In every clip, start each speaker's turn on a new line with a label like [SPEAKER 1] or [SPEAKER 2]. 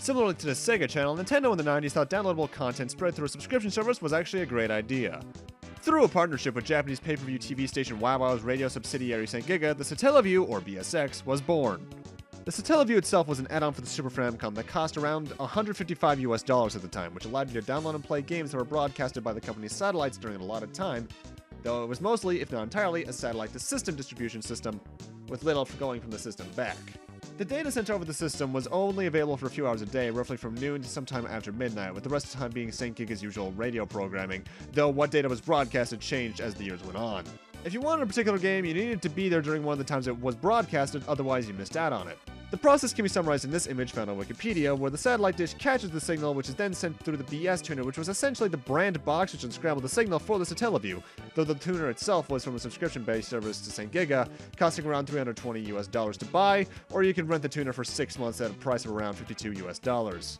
[SPEAKER 1] Similarly to the Sega channel, Nintendo in the 90s thought downloadable content spread through a subscription service was actually a great idea. Through a partnership with Japanese pay-per-view TV station WoW's radio subsidiary St.Giga, the Satellaview, or BSX, was born. The Satellaview itself was an add-on for the Super Famicom that cost around $155 at the time, which allowed you to download and play games that were broadcasted by the company's satellites during an allotted time, though it was mostly, if not entirely, a satellite-to-system distribution system, with little going from the system back. The data sent over the system was only available for a few hours a day, roughly from noon to sometime after midnight, with the rest of the time being St.Giga's usual radio programming, though what data was broadcasted changed as the years went on. If you wanted a particular game, you needed to be there during one of the times it was broadcasted, otherwise you missed out on it. The process can be summarized in this image found on Wikipedia, where the satellite dish catches the signal, which is then sent through the BS tuner, which was essentially the brand box which unscrambled the signal for the Satellaview, though the tuner itself was from a subscription-based service to St.Giga, costing around $320 to buy, or you can rent the tuner for 6 months at a price of around $52.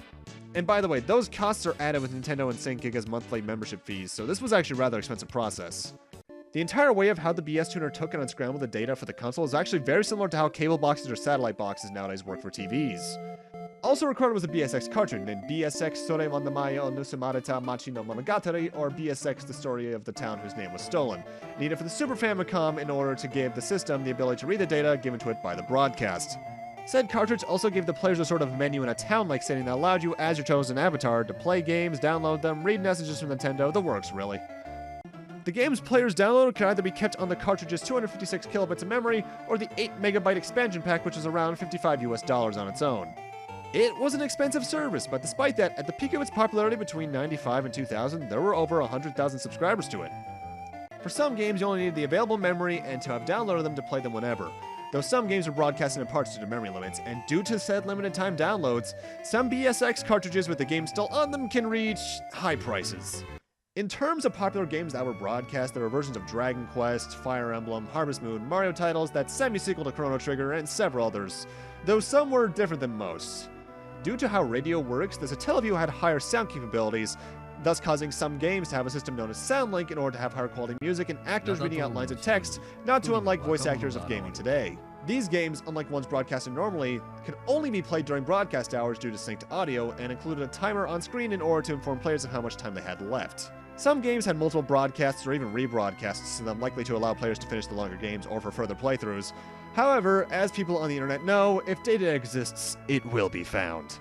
[SPEAKER 1] And by the way, those costs are added with Nintendo and St.Giga's monthly membership fees, so this was actually a rather expensive process. The entire way of how the BS tuner took and unscrambled the data for the console is actually very similar to how cable boxes or satellite boxes nowadays work for TVs. Also recorded was a BSX cartoon named BSX Sore Wandamaya o Nusumareta Machi no Monogatari, or BSX The Story of the Town Whose Name Was Stolen, needed for the Super Famicom in order to give the system the ability to read the data given to it by the broadcast. Said cartridge also gave the players a sort of menu in a town-like setting that allowed you, as your chosen avatar, to play games, download them, read messages from Nintendo, the works really. The games players downloaded could either be kept on the cartridge's 256 kilobits of memory, or the 8 megabyte expansion pack, which is around $55 on its own. It was an expensive service, but despite that, at the peak of its popularity between 95 and 2000, there were over 100,000 subscribers to it. For some games, you only needed the available memory and to have downloaded them to play them whenever, though some games were broadcasted in parts due to memory limits, and due to said limited time downloads, some BSX cartridges with the game still on them can reach high prices. In terms of popular games that were broadcast, there were versions of Dragon Quest, Fire Emblem, Harvest Moon, Mario titles, that semi-sequel to Chrono Trigger, and several others, though some were different than most. Due to how radio works, the Satellaview had higher sound capabilities, thus causing some games to have a system known as SoundLink in order to have higher quality music and actors reading out lines of text, not too unlike voice actors of gaming today. These games, unlike ones broadcasted normally, could only be played during broadcast hours due to synced audio, and included a timer on screen in order to inform players of how much time they had left. Some games had multiple broadcasts or even rebroadcasts, so them likely to allow players to finish the longer games or for further playthroughs. However, as people on the internet know, if data exists, it will be found.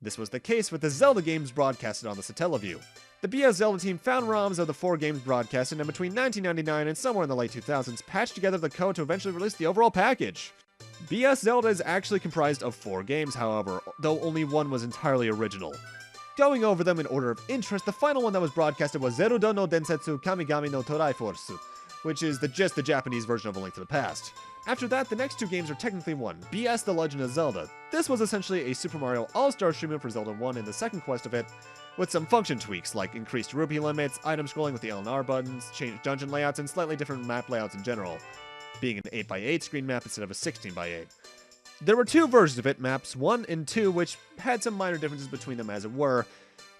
[SPEAKER 1] This was the case with the Zelda games broadcasted on the Satellaview. The BS Zelda team found ROMs of the 4 games broadcasted, and between 1999 and somewhere in the late 2000s, patched together the code to eventually release the overall package. BS Zelda is actually comprised of 4 games, however, though only one was entirely original. Going over them in order of interest, the final one that was broadcasted was Zelda no Densetsu Kamigami no Torai Force, which is just the Japanese version of A Link to the Past. After that, the next 2 games are technically one, BS The Legend of Zelda. This was essentially a Super Mario All-Stars treatment for Zelda 1 and the second quest of it, with some function tweaks like increased rupee limits, item scrolling with the L and R buttons, changed dungeon layouts, and slightly different map layouts in general, being an 8x8 screen map instead of a 16x8. There were 2 versions of it, maps 1 and 2, which had some minor differences between them as it were.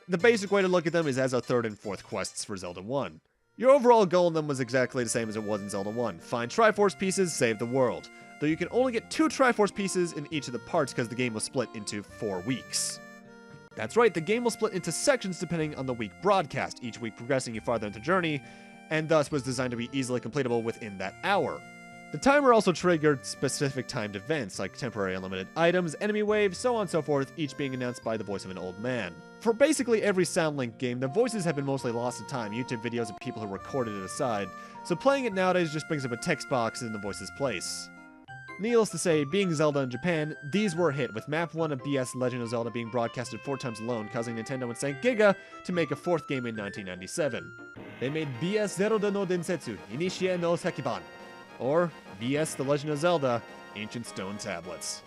[SPEAKER 1] The basic way to look at them is as a 3rd and 4th quests for Zelda 1. Your overall goal in them was exactly the same as it was in Zelda 1. Find Triforce pieces, save the world. Though you can only get 2 Triforce pieces in each of the parts because the game was split into 4 weeks. That's right, the game will split into sections depending on the week broadcast, each week progressing you farther into the journey, and thus was designed to be easily completable within that hour. The timer also triggered specific timed events, like temporary unlimited items, enemy waves, so on and so forth, each being announced by the voice of an old man. For basically every SoundLink game, the voices have been mostly lost to time, YouTube videos of people who recorded it aside, so playing it nowadays just brings up a text box in the voice's place. Needless to say, being Zelda in Japan, these were a hit, with Map 1 of BS Legend of Zelda being broadcasted 4 times alone, causing Nintendo and St.Giga to make a 4th game in 1997. They made BS Zelda no Densetsu Inishie no Sekiban, or BS The Legend of Zelda Ancient Stone Tablets.